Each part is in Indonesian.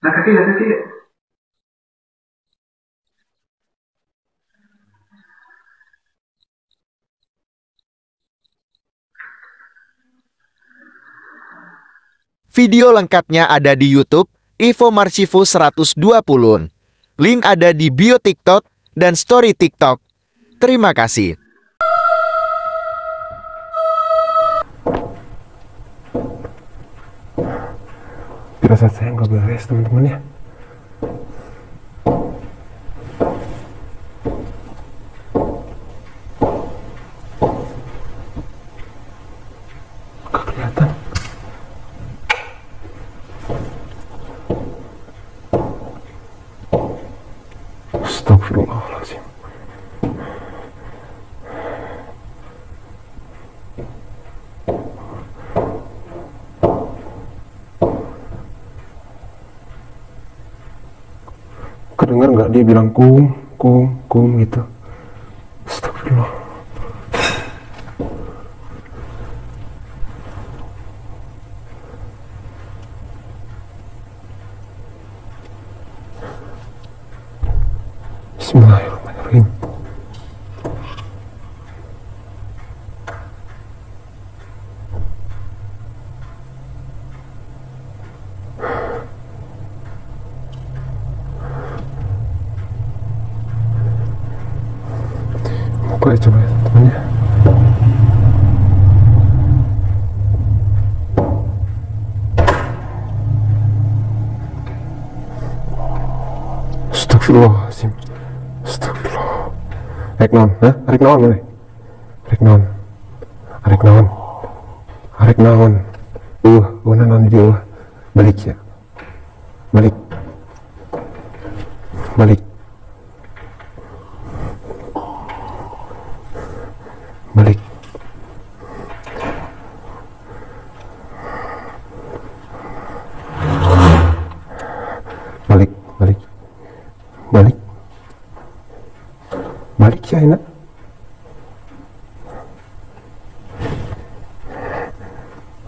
Video lengkapnya ada di YouTube Ivo Marchivo 120. Link ada di bio TikTok dan story TikTok. Terima kasih. Firasat saya nggak beres, teman-teman ya. Nggak kelihatan. Astagfirullahaladzim. Kedengar nggak dia bilang kum gitu. Astagfirullah. Bismillahirrahmanirrahim. Buka coba ya teman ya. Astagfirullahaladzim. Astagfirullah. Arek naon? Hah? Arek naon mana? Arek naon? Arek naon? Arek naon? Naon dia. Balik ya. Balik. Balik. Balik. Balik, balik. Balik. Balik ya enak.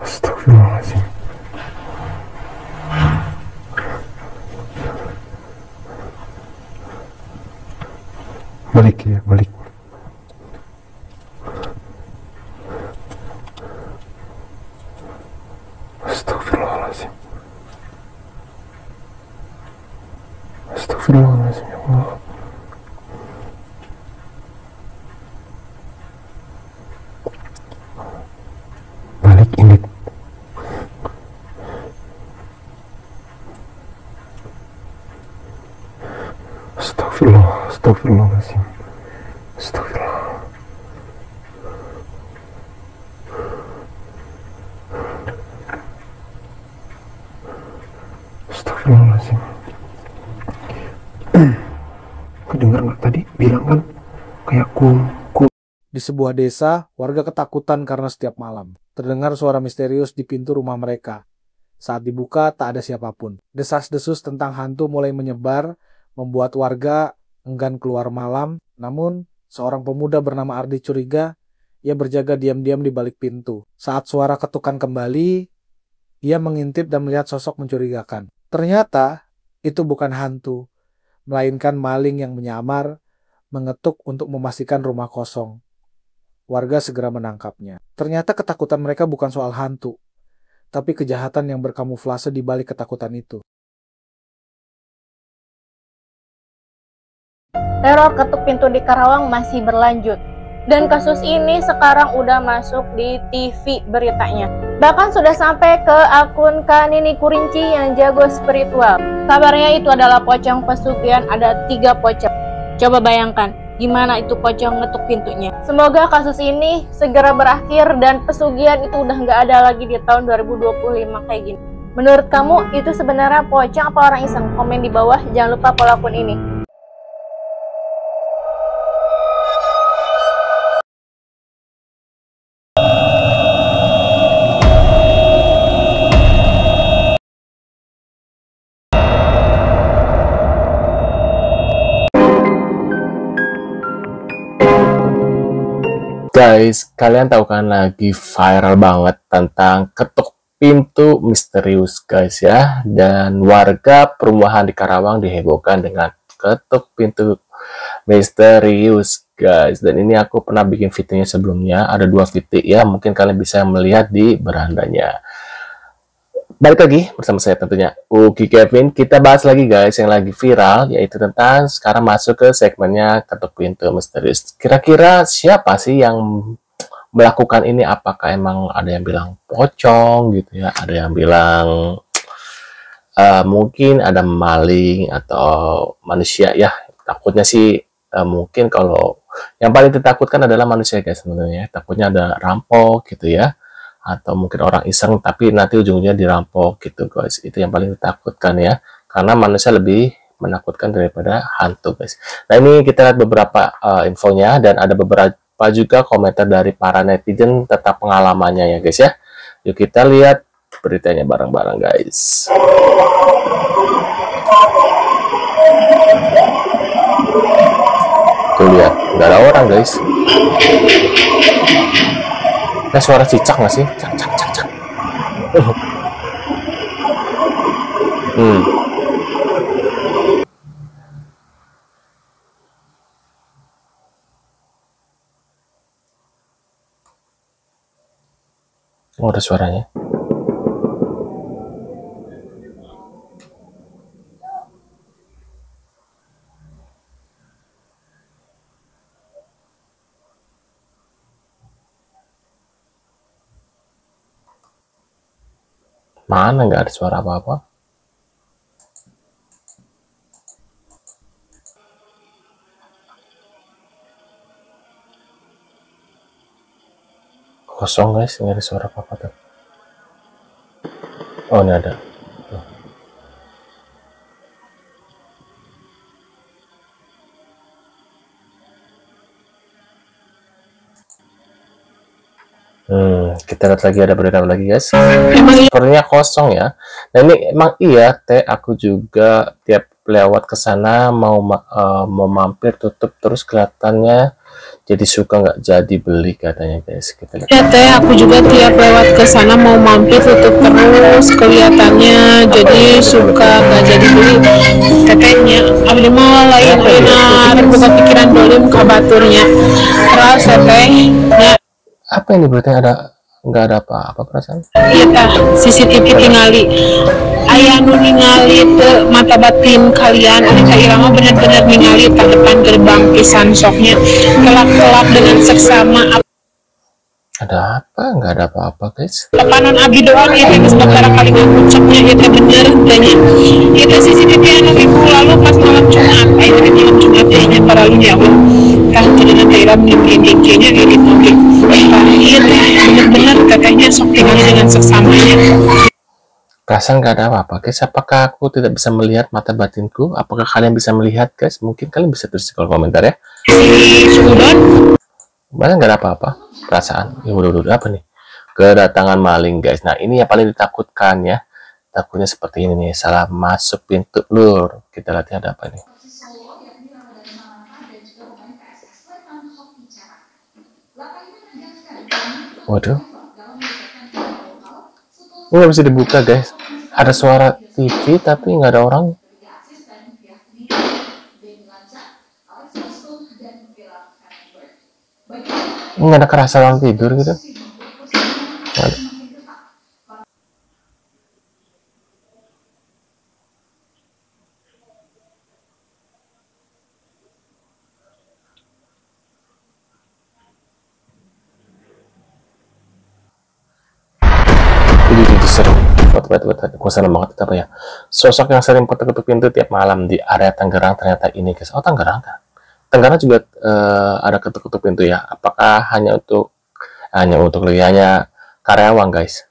Astagfirullahaladzim. Balik ya, balik. Astagfirullahaladzim. Astagfirullahaladzim ya Allah. Balik ini. Astagfirullahaladzim. Astagfirullah. Astagfirullahaladzim. Kedengar nggak tadi bilang kan kayak kum. Di sebuah desa, warga ketakutan karena setiap malam terdengar suara misterius di pintu rumah mereka. Saat dibuka, tak ada siapapun. Desas-desus tentang hantu mulai menyebar, membuat warga enggan keluar malam. Namun, seorang pemuda bernama Ardi curiga. Ia berjaga diam-diam di balik pintu. Saat suara ketukan kembali, ia mengintip dan melihat sosok mencurigakan. Ternyata, itu bukan hantu, melainkan maling yang menyamar, mengetuk untuk memastikan rumah kosong. Warga segera menangkapnya. Ternyata ketakutan mereka bukan soal hantu, tapi kejahatan yang berkamuflase di balik ketakutan itu. Teror ketuk pintu di Karawang masih berlanjut. Dan kasus ini sekarang udah masuk di TV beritanya. Bahkan sudah sampai ke akun Kanini Kurinci yang jago spiritual. Kabarnya itu adalah pocong pesugihan, ada 3 pocong. Coba bayangkan, gimana itu pocong ngetuk pintunya. Semoga kasus ini segera berakhir dan pesugihan itu udah nggak ada lagi di tahun 2025 kayak gini. Menurut kamu itu sebenarnya pocong apa orang iseng? Komen di bawah, jangan lupa follow akun ini. Guys, kalian tahu kan lagi viral banget tentang ketuk pintu misterius guys ya, dan warga perumahan di Karawang dihebohkan dengan ketuk pintu misterius guys. Dan ini aku pernah bikin videonya sebelumnya, ada 2 video ya, mungkin kalian bisa melihat di berandanya. Balik lagi bersama saya tentunya Uki Kevin. Kita bahas lagi guys yang lagi viral, yaitu tentang sekarang masuk ke segmennya ketuk pintu misterius. Kira-kira siapa sih yang melakukan ini? Apakah emang ada yang bilang pocong gitu ya, ada yang bilang mungkin ada maling atau manusia ya. Takutnya sih mungkin kalau yang paling ditakutkan adalah manusia guys sebenarnya. Takutnya ada rampok gitu ya, atau mungkin orang iseng tapi nanti ujungnya dirampok gitu guys. Itu yang paling ditakutkan ya, karena manusia lebih menakutkan daripada hantu guys. Nah ini kita lihat beberapa infonya, dan ada beberapa juga komentar dari para netizen tentang pengalamannya ya guys ya. Yuk kita lihat beritanya bareng-bareng guys. Tuh lihat, nggak ada orang guys. Ada suara cicak nggak sih? Cak cak cak cak. Oh, ada suaranya. Mana nggak ada suara apa-apa? Kosong guys, nggak ada suara apa-apa tuh. Oh ini ada. Kita lihat lagi, ada berita lagi guys. Sepertinya kosong ya. Nah ini emang iya teh, aku juga tiap lewat ke sana mau mampir tutup terus, kelihatannya jadi suka nggak jadi beli katanya guys. Kita lihat. Ya teh, aku juga tiap lewat ke sana mau mampir tutup terus, kelihatannya jadi suka nggak jadi beli. Tetehnya abdi mah lain berbuka pikiran dolim kabaturnya. Terus tetehnya Apa ini berarti nggak ada apa-apa perasaan? iya tah, CCTV tingali aya nu ningali teu mata batin kalian, ini teh irama bener-bener ningali tah depan gerbang pisan soknya kelap-kelap dengan seksama. Ada apa? Nggak ada apa-apa guys. Lepanan abdi doang ya teh geus bakara kali ngucapnya ieu teh bener tanya. Ieu teh CCTV anu minggu lalu pas malam Jumat, aya teh malam Jumat nya para lu ya Allah. Tah jadi teh irama dingin-dinginnya edit mobil. Tah ieu teh bener-bener katanya sok tinggali dengan seksamanya. Perasaan nggak ada apa-apa guys. Apakah aku tidak bisa melihat mata batinku? Apakah kalian bisa melihat guys? Mungkin kalian bisa tulis di kolom komentar ya. Si Sudon Mana nggak ada apa-apa perasaan. Ya udah apa nih? Kedatangan maling guys. Nah ini yang paling ditakutkan ya. Takutnya seperti ini nih, salah masuk pintu lur. Kita lihat ada apa nih. Waduh, nggak bisa dibuka guys. Ada suara TV tapi nggak ada orang. Nggak ada kerasa orang tidur gitu. Waduh. Itu seru. Gue seneng banget apa ya. Sosok yang sering ketuk-ketuk pintu tiap malam di area Tangerang ternyata ini guys. Oh Tangerang kan? Tangerang juga ada ketuk-ketuk pintu ya. Apakah hanya untuk Karawang guys?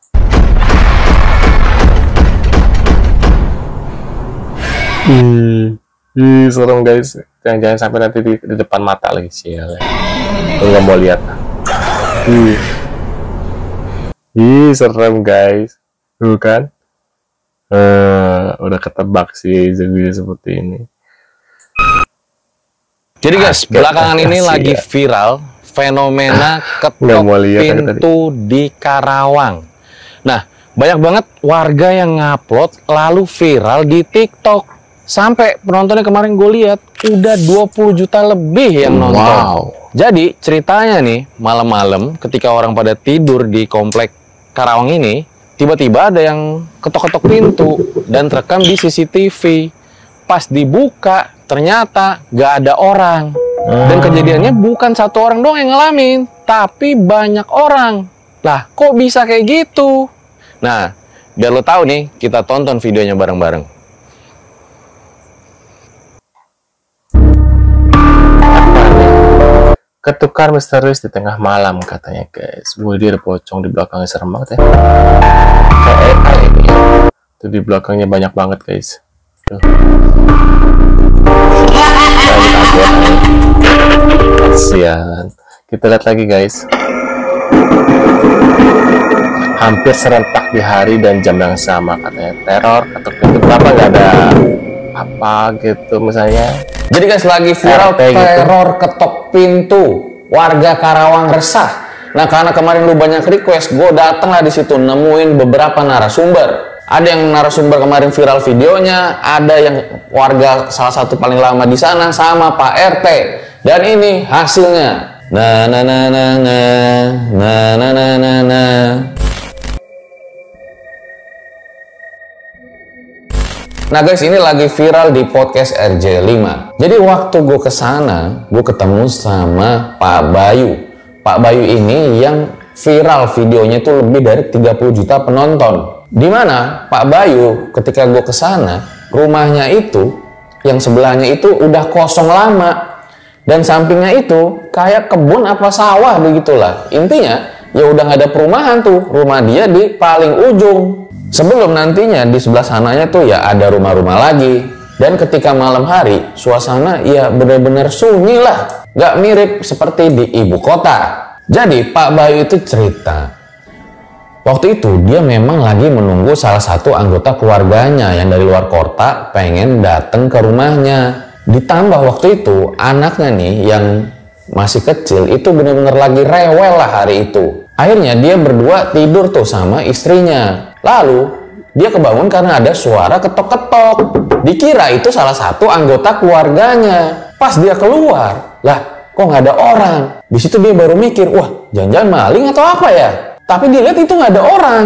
Serem guys. Jangan sampai nanti di depan mata lagi sial. Nggak mau lihat. Serem guys. Tuh kan? Udah ketebak sih jadi seperti ini. Jadi guys, belakangan ini lagi viral fenomena ketok pintu di Karawang. Nah, banyak banget warga yang ngupload lalu viral di TikTok. Sampai penontonnya kemarin gue lihat udah 20 juta lebih yang nonton. Wow. Jadi ceritanya nih, malam-malam ketika orang pada tidur di komplek Karawang ini, tiba-tiba ada yang ketok-ketok pintu dan terekam di CCTV. Pas dibuka, ternyata gak ada orang. Dan kejadiannya bukan satu orang doang yang ngalamin, tapi banyak orang. Lah, kok bisa kayak gitu? Nah, biar lo tahu nih, kita tonton videonya bareng-bareng. Ketukar misterius di tengah malam katanya guys. Wih, ada pocong di belakangnya, serem banget ya. Kayak AI ini. Tuh di belakangnya banyak banget guys. Tuh. Kasian. Kita lihat lagi guys. Hampir serentak di hari dan jam yang sama katanya. Teror atau pintu berapa nggak ada apa gitu misalnya. Jadi guys, lagi viral RT gitu. teror ketok pintu, warga Karawang resah. Nah, karena kemarin lu banyak request, gue datanglah di situ nemuin beberapa narasumber. Ada yang narasumber kemarin viral videonya, ada yang warga salah satu paling lama di sana sama Pak RT. Dan ini hasilnya. Nah. Nah guys, ini lagi viral di podcast RJ5. Jadi waktu gue kesana, gue ketemu sama Pak Bayu. Pak Bayu ini yang viral videonya itu lebih dari 30 juta penonton. Dimana Pak Bayu ketika gue kesana, rumahnya itu, yang sebelahnya itu udah kosong lama. Dan sampingnya itu kayak kebun apa sawah begitulah. Intinya ya udah nggak ada perumahan tuh, rumah dia di paling ujung. Sebelum nantinya di sebelah sananya tuh ya ada rumah-rumah lagi. Dan ketika malam hari, suasana ya benar-benar sunyi lah. Gak mirip seperti di ibu kota. Jadi Pak Bayu itu cerita. Waktu itu dia memang lagi menunggu salah satu anggota keluarganya yang dari luar kota pengen datang ke rumahnya. Ditambah waktu itu anaknya nih yang masih kecil itu benar-benar lagi rewel lah hari itu. Akhirnya dia berdua tidur tuh sama istrinya. Lalu dia kebangun karena ada suara ketok-ketok. Dikira itu salah satu anggota keluarganya. Pas dia keluar, lah kok nggak ada orang. Di situ dia baru mikir, wah jangan-jangan maling atau apa ya. Tapi dia lihat itu nggak ada orang.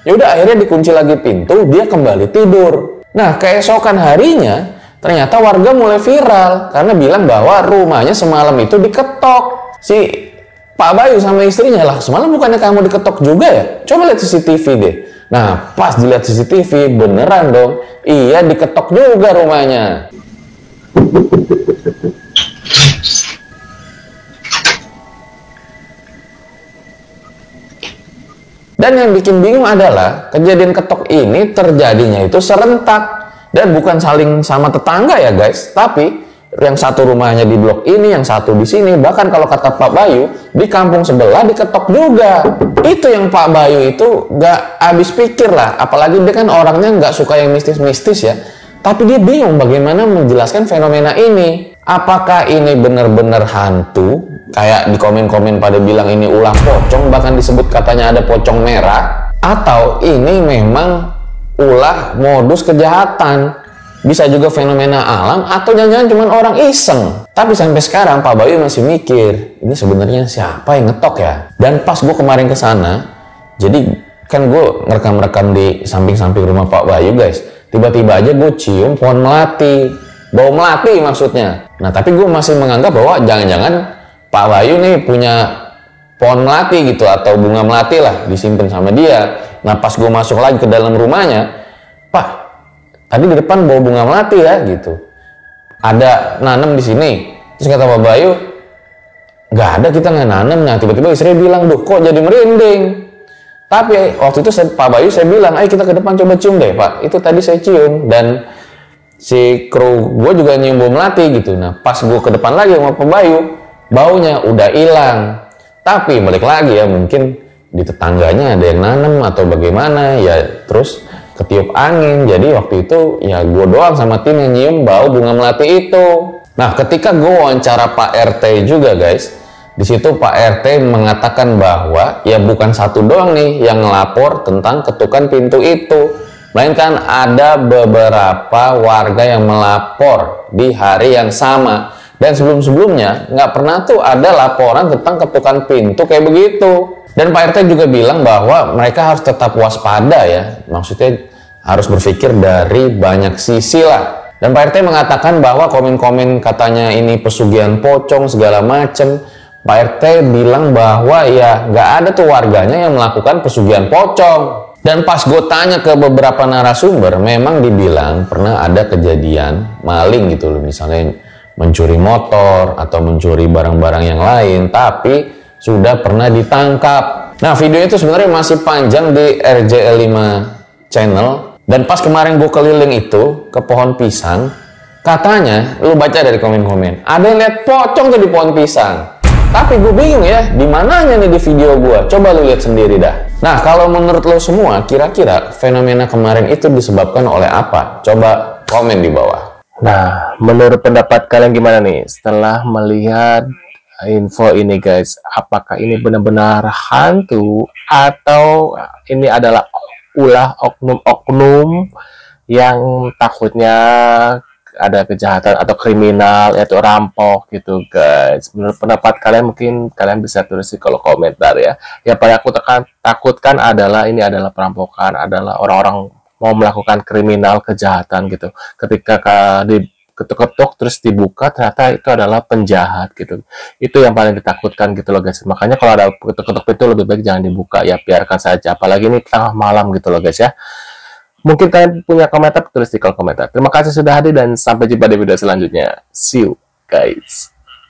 Ya udah akhirnya dikunci lagi pintu, dia kembali tidur. Nah keesokan harinya ternyata warga mulai viral karena bilang bahwa rumahnya semalam itu diketok. Si Pak Bayu sama istrinya, lah semalam bukannya kamu diketok juga ya? Coba lihat CCTV deh. Nah, pas dilihat CCTV, beneran dong. Iya, diketok juga rumahnya. Dan yang bikin bingung adalah, kejadian ketok ini terjadinya itu serentak. Dan bukan saling sama tetangga ya guys, tapi yang satu rumahnya di blok ini, yang satu di sini. Bahkan kalau kata Pak Bayu, di kampung sebelah diketok juga. Itu yang Pak Bayu itu gak habis pikir lah. Apalagi dia kan orangnya gak suka yang mistis-mistis ya. Tapi dia bingung bagaimana menjelaskan fenomena ini. Apakah ini benar-benar hantu? Kayak di komen-komen pada bilang ini ulah pocong, bahkan disebut katanya ada pocong merah. Atau ini memang ulah modus kejahatan? Bisa juga fenomena alam atau jangan-jangan cuma orang iseng. Tapi sampai sekarang Pak Bayu masih mikir, ini sebenarnya siapa yang ngetok ya? Dan pas gue kemarin ke sana, jadi kan gue ngerekam-rekam di samping-samping rumah Pak Bayu guys. Tiba-tiba aja gue cium pohon melati, bau melati maksudnya. Nah tapi gue masih menganggap bahwa jangan-jangan Pak Bayu nih punya pohon melati gitu atau bunga melati lah disimpan sama dia. Nah pas gue masuk lagi ke dalam rumahnya, Pak, tadi di depan bawa bunga melati ya gitu. Ada nanam di sini. Terus kata Pak Bayu, nggak ada, kita nggak nanam. Nah tiba-tiba istri bilang, duh kok jadi merinding. Tapi waktu itu Pak Bayu saya bilang, ayo kita ke depan coba cium deh Pak. Itu tadi saya cium dan si kru gue juga nyium bau melati gitu. Nah pas gue ke depan lagi sama Pak Bayu, baunya udah hilang. Tapi balik lagi ya, mungkin di tetangganya ada yang nanam atau bagaimana ya, terus ketiup angin. Jadi waktu itu ya gue doang sama tim yang nyium bau bunga melati itu. Nah ketika gue wawancara Pak RT juga guys, Di situ Pak RT mengatakan bahwa ya bukan satu doang nih yang ngelapor tentang ketukan pintu itu, melainkan ada beberapa warga yang melapor di hari yang sama. Dan sebelum-sebelumnya nggak pernah tuh ada laporan tentang ketukan pintu kayak begitu. Dan Pak RT juga bilang bahwa mereka harus tetap waspada ya, maksudnya harus berpikir dari banyak sisi lah. Dan Pak RT mengatakan bahwa komen-komen katanya ini pesugihan pocong segala macem, Pak RT bilang bahwa ya nggak ada tuh warganya yang melakukan pesugihan pocong. Dan pas gue tanya ke beberapa narasumber, memang dibilang pernah ada kejadian maling gitu loh, misalnya mencuri motor atau mencuri barang-barang yang lain, tapi sudah pernah ditangkap. Nah, video itu sebenarnya masih panjang di RJL5 channel. Dan pas kemarin gue keliling itu ke pohon pisang, katanya, lu baca dari komen-komen, ada yang lihat pocong tuh di pohon pisang. Tapi gue bingung ya, di mananya nih di video gue? Coba lu lihat sendiri dah. Nah, kalau menurut lo semua, kira-kira fenomena kemarin itu disebabkan oleh apa? Coba komen di bawah. Nah, menurut pendapat kalian gimana nih setelah melihat info ini guys? Apakah ini benar-benar hantu atau ini adalah ulah oknum-oknum yang takutnya ada kejahatan atau kriminal, yaitu rampok gitu guys? Menurut pendapat kalian mungkin kalian bisa tulis di kolom komentar ya. Yang paling aku takutkan adalah ini adalah perampokan, adalah orang-orang mau melakukan kriminal kejahatan gitu. Ketika diketuk-ketuk terus dibuka ternyata itu adalah penjahat gitu. Itu yang paling ditakutkan gitu loh guys. Makanya kalau ada ketuk-ketuk pintu lebih baik jangan dibuka ya, biarkan saja. Apalagi ini tengah malam gitu loh guys ya. Mungkin kalian punya komentar, tulis di kolom komentar. Terima kasih sudah hadir dan sampai jumpa di video selanjutnya. See you guys.